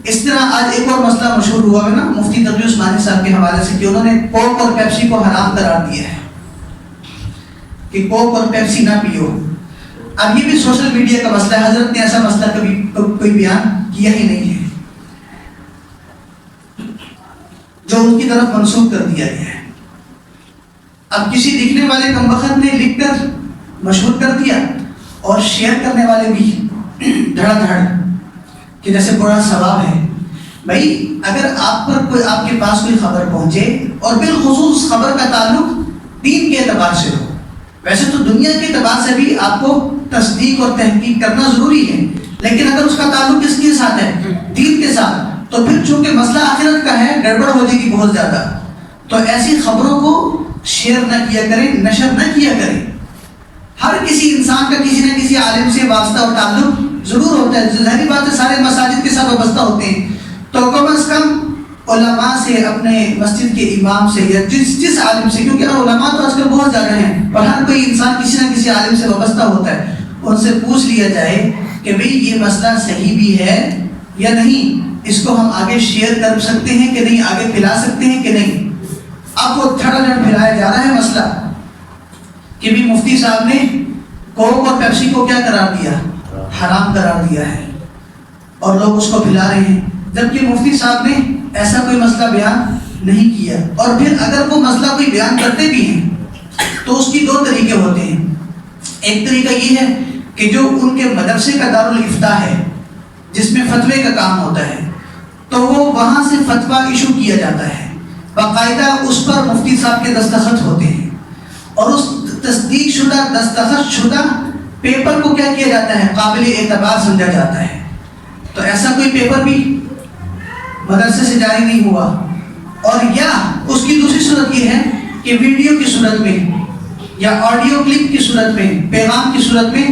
اس طرح آج ایک اور مسئلہ مشہور ہوا ہے نا مفتی تقی عثمانی صاحب کے حوالے سے کہ انہوں نے کوک اور پیپسی کو حرام قرار دیا ہے کہ کوک اور پیپسی نہ پیو. اب یہ بھی سوشل میڈیا کا مسئلہ ہے. حضرت نے ایسا مسئلہ کبھی کوئی بیان کیا ہی نہیں ہے جو ان کی طرف منسوخ کر دیا گیا ہے. اب کسی لکھنے والے کمبخت نے لکھ کر مشہور کر دیا اور شیئر کرنے والے بھی دھڑا دھڑ کہ جیسے بڑا ثواب ہے. بھائی اگر آپ پر کوئی آپ کے پاس کوئی خبر پہنچے اور بالخصوص خبر کا تعلق دین کے اعتبار سے ہو, ویسے تو دنیا کے اعتبار سے بھی آپ کو تصدیق اور تحقیق کرنا ضروری ہے, لیکن اگر اس کا تعلق کس کے ساتھ ہے, دین کے ساتھ, تو پھر چونکہ مسئلہ آخرت کا ہے گڑبڑ ہو جائے گی بہت زیادہ. تو ایسی خبروں کو شیئر نہ کیا کریں, نشر نہ کیا کریں. ہر کسی انسان کا کسی نہ کسی عالم سے واسطہ اور تعلق ضرور ہوتا ہے. ظاہری بات ہے سارے مساجد کے ساتھ وابستہ ہوتے ہیں, تو کم از کم علماء سے, اپنے مسجد کے امام سے یا جس عالم سے, کیونکہ علماء تو آج کل بہت زیادہ ہیں اور ہر کوئی انسان کسی نہ کسی عالم سے وابستہ ہوتا ہے, ان سے پوچھ لیا جائے کہ بھئی یہ مسئلہ صحیح بھی ہے یا نہیں, اس کو ہم آگے شیئر کر سکتے ہیں کہ نہیں, آگے پھیلا سکتے ہیں کہ نہیں. اب وہ تھڑا تھڑ پھیلایا جا رہا ہے مسئلہ کہ بھی مفتی صاحب نے کوک اور پیپسی کو کیا قرار دیا, حرام قرار دیا ہے, اور لوگ اس کو پھیلا رہے ہیں, جبکہ مفتی صاحب نے ایسا کوئی مسئلہ بیان نہیں کیا. اور پھر اگر وہ مسئلہ کوئی بیان کرتے بھی ہیں تو اس کی دو طریقے ہوتے ہیں. ایک طریقہ یہ ہے کہ جو ان کے مدرسے کا دارالافتاء ہے جس میں فتوے کا کام ہوتا ہے, تو وہ وہاں سے فتویٰ ایشو کیا جاتا ہے, باقاعدہ اس پر مفتی صاحب کے دستخط ہوتے ہیں, اور اس تصدیق شدہ دستخط شدہ پیپر کو کیا کیا جاتا ہے, قابل اعتبار سمجھا جاتا ہے. تو ایسا کوئی پیپر بھی مدرسے سے جاری نہیں ہوا. اور یا اس کی دوسری صورت یہ ہے کہ ویڈیو کی صورت میں یا آڈیو کلپ کی صورت میں, پیغام کی صورت میں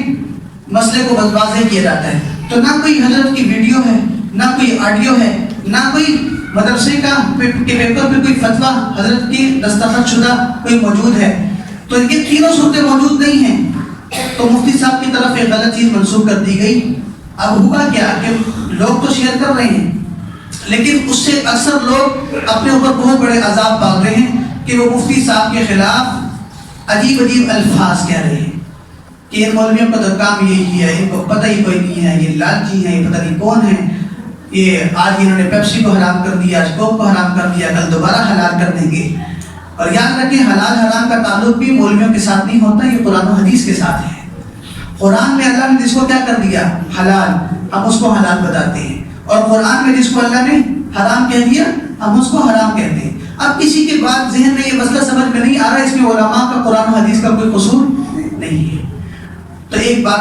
مسئلے کو واضح کیا جاتا ہے. تو نہ کوئی حضرت کی ویڈیو ہے, نہ کوئی آڈیو ہے, نہ کوئی مدرسے کا پیپر پہ کوئی فتویٰ حضرت کی دستخط شدہ کوئی موجود ہے. تو یہ تینوں صورتیں موجود نہیں ہیں, تو مفتی صاحب کی طرف ایک غلط چیز منسوخ کر دی گئی. اب ہوا کیا کہ لوگ تو شیئر کر رہے ہیں, لیکن اس سے اکثر لوگ اپنے اوپر بہت بڑے عذاب پال رہے ہیں کہ وہ مفتی صاحب کے خلاف عجیب عجیب الفاظ کہہ رہے ہیں کہ ان مولویوں کا تو کام یہی ہے, ان کو پتہ ہی کوئی نہیں ہے, یہ لالچی ہیں, یہ پتہ نہیں کون ہیں, یہ آج انہوں نے پیپسی کو حرام کر دیا, آج کوک کو حرام کر دیا, کل دوبارہ حلال کر دیں گے. اور یاد رکھیں حلال حرام کا تعلق بھی مولویوں کے ساتھ نہیں ہوتا, یہ قرآن و حدیث کے ساتھ ہے. قرآن میں اللہ نے جس کو کیا کر دیا حلال, ہم اس کو حلال بتاتے ہیں, اور قرآن میں جس کو اللہ نے حرام کہہ دیا ہم اس کو حرام کہتے ہیں. اب کسی کے بعد ذہن میں یہ مسئلہ سمجھ میں نہیں آ رہا, اس میں علماء کا قرآن و حدیث کا کوئی قصور نہیں ہے. تو ایک بات